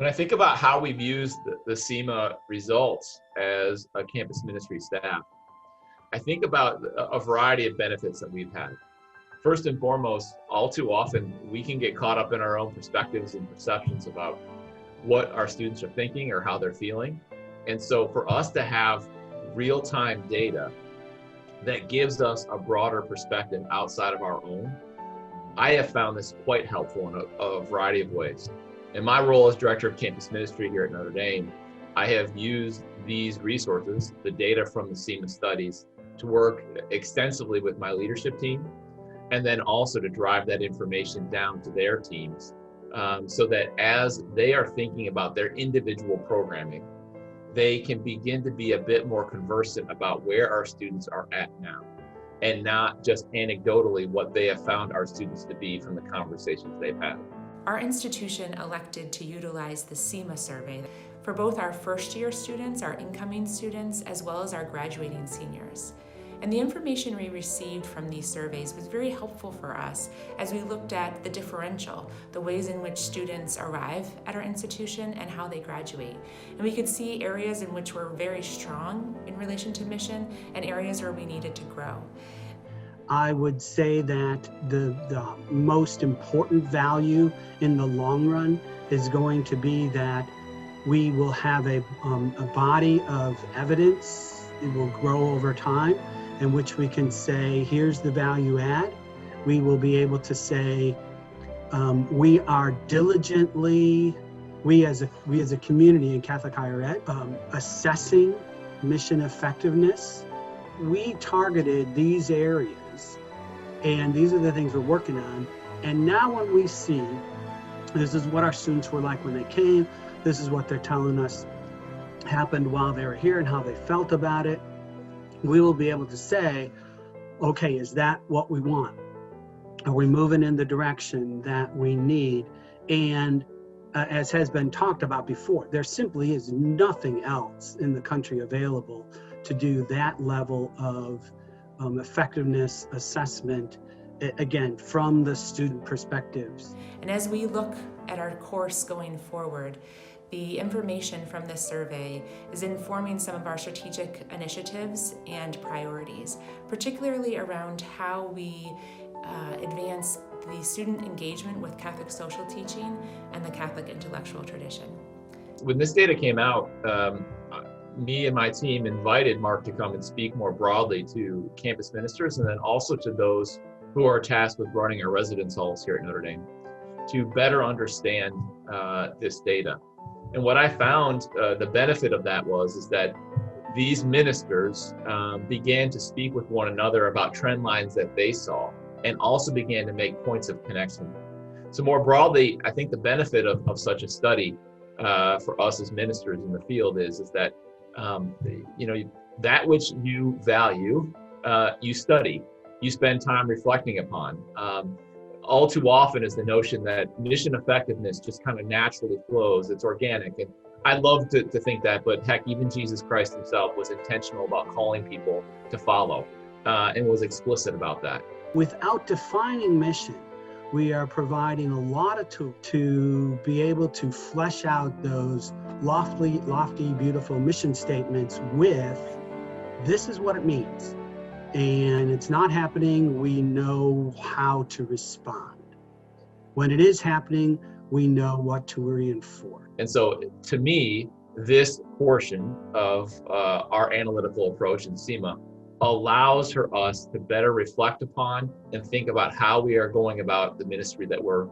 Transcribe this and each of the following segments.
When I think about how we've used the CIMA results as a campus ministry staff, I think about a variety of benefits that we've had. First and foremost, all too often, we can get caught up in our own perspectives and perceptions about what our students are thinking or how they're feeling. And so for us to have real-time data that gives us a broader perspective outside of our own, I have found this quite helpful in a variety of ways. In my role as Director of Campus Ministry here at Notre Dame, I have used these resources, the data from the CIMA studies, to work extensively with my leadership team, and then also to drive that information down to their teams, so that as they are thinking about their individual programming, they can begin to be a bit more conversant about where our students are at now, and not just anecdotally what they have found our students to be from the conversations they've had. Our institution elected to utilize the CIMA survey for both our first-year students, our incoming students, as well as our graduating seniors. And the information we received from these surveys was very helpful for us as we looked at the differential, the ways in which students arrive at our institution and how they graduate. And we could see areas in which we're very strong in relation to mission and areas where we needed to grow. I would say that the most important value in the long run is going to be that we will have a body of evidence. It will grow over time, in which we can say, here's the value add. We will be able to say, we are diligently, we as a community in Catholic higher ed, assessing mission effectiveness. We targeted these areas, and these are the things we're working on. And now when we see, this is what our students were like when they came, this is what they're telling us happened while they were here and how they felt about it, we will be able to say, okay, is that what we want? Are we moving in the direction that we need? And as has been talked about before, there simply is nothing else in the country available to do that level of effectiveness assessment, again, from the student perspectives. And as we look at our course going forward, the information from this survey is informing some of our strategic initiatives and priorities, particularly around how we advance the student engagement with Catholic social teaching and the Catholic intellectual tradition. When this data came out, me and my team invited Mark to come and speak more broadly to campus ministers, and then also to those who are tasked with running our residence halls here at Notre Dame, to better understand this data. And what I found the benefit of that is that these ministers began to speak with one another about trend lines that they saw, and also began to make points of connection. So more broadly, I think the benefit of such a study for us as ministers in the field is that that which you value, you study, you spend time reflecting upon. All too often is the notion that mission effectiveness just kind of naturally flows, it's organic. And I love to think that, but heck, even Jesus Christ himself was intentional about calling people to follow and was explicit about that. Without defining mission, we are providing a lot of tools to be able to flesh out those lofty, beautiful mission statements with, this is what it means. And it's not happening, we know how to respond. When it is happening, we know what to reinforce. And so to me, this portion of our analytical approach in CIMA allows for us to better reflect upon and think about how we are going about the ministry that we're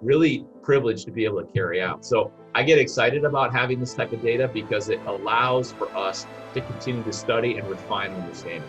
really privileged to be able to carry out. So I get excited about having this type of data because it allows for us to continue to study and refine understanding.